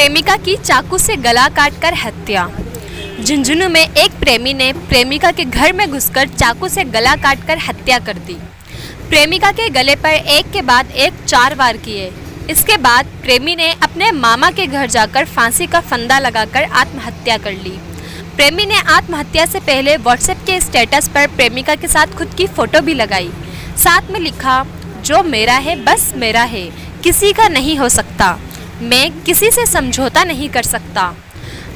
प्रेमिका की चाकू से गला काटकर हत्या। झुंझुनू में एक प्रेमी ने प्रेमिका के घर में घुसकर चाकू से गला काटकर हत्या कर दी। प्रेमिका के गले पर एक के बाद एक 4 वार किए। इसके बाद प्रेमी ने अपने मामा के घर जाकर फांसी का फंदा लगाकर आत्महत्या कर ली। प्रेमी ने आत्महत्या से पहले व्हाट्सएप के स्टेटस पर प्रेमिका के साथ खुद की फोटो भी लगाई। साथ में लिखा, जो मेरा है बस मेरा है, किसी का नहीं हो सकता, मैं किसी से समझौता नहीं कर सकता।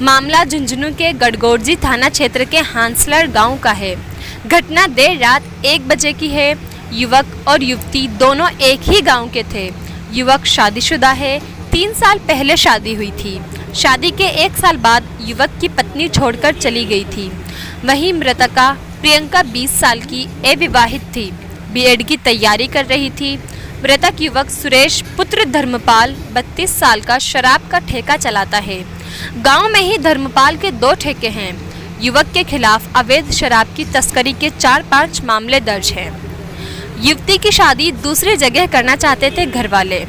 मामला झुंझुनू के गडगोरजी थाना क्षेत्र के हांसलर गांव का है। घटना देर रात 1 बजे की है। युवक और युवती दोनों एक ही गांव के थे। युवक शादीशुदा है, 3 साल पहले शादी हुई थी। शादी के 1 साल बाद युवक की पत्नी छोड़कर चली गई थी। वहीं मृतका प्रियंका 20 साल की अविवाहित थी, बीएड की तैयारी कर रही थी। मृतक युवक सुरेश पुत्र धर्मपाल 32 साल का शराब का ठेका चलाता है। गांव में ही धर्मपाल के 2 ठेके हैं। युवक के खिलाफ अवैध शराब की तस्करी के 4-5 मामले दर्ज हैं। युवती की शादी दूसरी जगह करना चाहते थे घर वाले।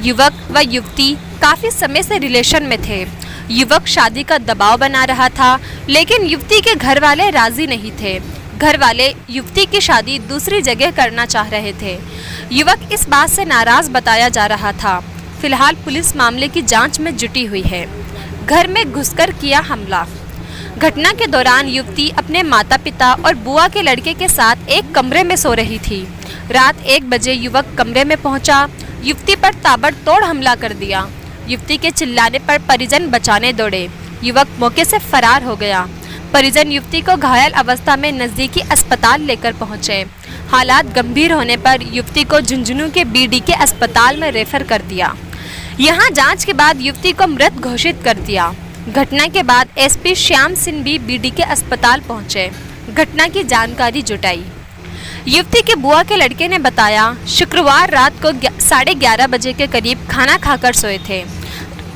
युवक व युवती काफ़ी समय से रिलेशन में थे। युवक शादी का दबाव बना रहा था, लेकिन युवती के घर वाले राजी नहीं थे। घर वाले युवती की शादी दूसरी जगह करना चाह रहे थे। युवक इस बात से नाराज बताया जा रहा था। फिलहाल पुलिस मामले की जांच में जुटी हुई है। घर में घुसकर किया हमला। घटना के दौरान युवती अपने माता पिता और बुआ के लड़के के साथ एक कमरे में सो रही थी। रात 1 बजे युवक कमरे में पहुंचा, युवती पर ताबड़तोड़ हमला कर दिया। युवती के चिल्लाने पर परिजन बचाने दौड़े। युवक मौके से फरार हो गया। परिजन युवती को घायल अवस्था में नज़दीकी अस्पताल लेकर पहुंचे। हालात गंभीर होने पर युवती को झुंझुनू के बीडी के अस्पताल में रेफर कर दिया। यहां जांच के बाद युवती को मृत घोषित कर दिया। घटना के बाद एसपी श्याम सिंह भी बीडी के अस्पताल पहुंचे, घटना की जानकारी जुटाई। युवती के बुआ के लड़के ने बताया, शुक्रवार रात को 11:30 बजे के करीब खाना खाकर सोए थे।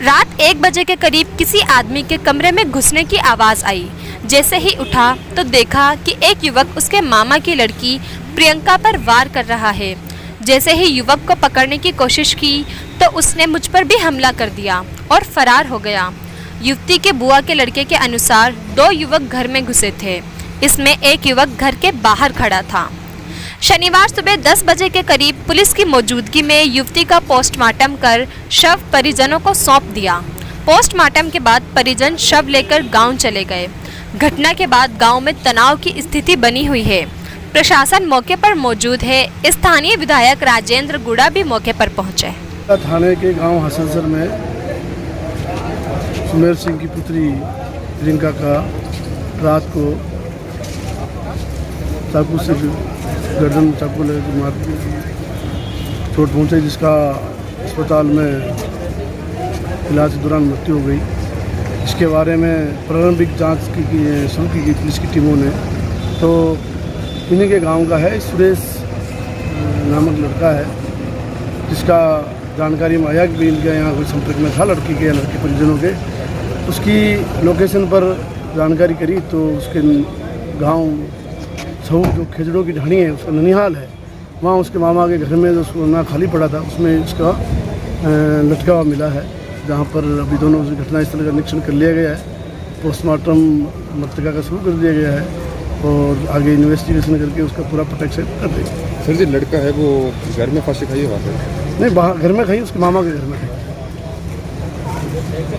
रात 1 बजे के करीब किसी आदमी के कमरे में घुसने की आवाज़ आई। जैसे ही उठा तो देखा कि एक युवक उसके मामा की लड़की प्रियंका पर वार कर रहा है। जैसे ही युवक को पकड़ने की कोशिश की तो उसने मुझ पर भी हमला कर दिया और फरार हो गया। युवती के बुआ के लड़के के अनुसार 2 युवक घर में घुसे थे। इसमें एक युवक घर के बाहर खड़ा था। शनिवार सुबह 10 बजे के करीब पुलिस की मौजूदगी में युवती का पोस्टमार्टम कर शव परिजनों को सौंप दिया। पोस्टमार्टम के बाद परिजन शव लेकर गांव चले गए। घटना के बाद गांव में तनाव की स्थिति बनी हुई है। प्रशासन मौके पर मौजूद है। स्थानीय विधायक राजेंद्र गुड़ा भी मौके पर पहुंचे। थाने के गांव हसनसर में सुमेर सिंह की पुत्री प्रियंका का रात को चाकू से गर्दन चाकू लगे मार चोट पहुंची, जिसका अस्पताल में इलाज के दौरान मृत्यु हो गई। इसके बारे में प्रारंभिक जांच शुरू की गई पुलिस की टीमों ने। तो इन्हीं के गांव का है, सुरेश नामक लड़का है, जिसका जानकारी मुहैया भी इनके यहाँ कोई संपर्क में था लड़की के या लड़के परिजनों के। उसकी लोकेशन पर जानकारी करी तो उसके गांव सहू जो खेजड़ों की ढाणी है, उसका ननिहाल है, वहाँ उसके मामा के घर में जो सोना खाली पड़ा था उसमें इसका लटका हुआ मिला है, जहाँ पर अभी दोनों घटनास्थल का निरीक्षण कर लिया गया है। पोस्टमार्टम मृतका का शुरू कर दिया गया है और आगे इन्वेस्टिगेशन करके उसका पूरा प्रोटेक्शन कर देंगे। सर जी, लड़का है वो घर में फांसी खाई है? नहीं, बाहर घर में खाई, उसके मामा के घर में खाई।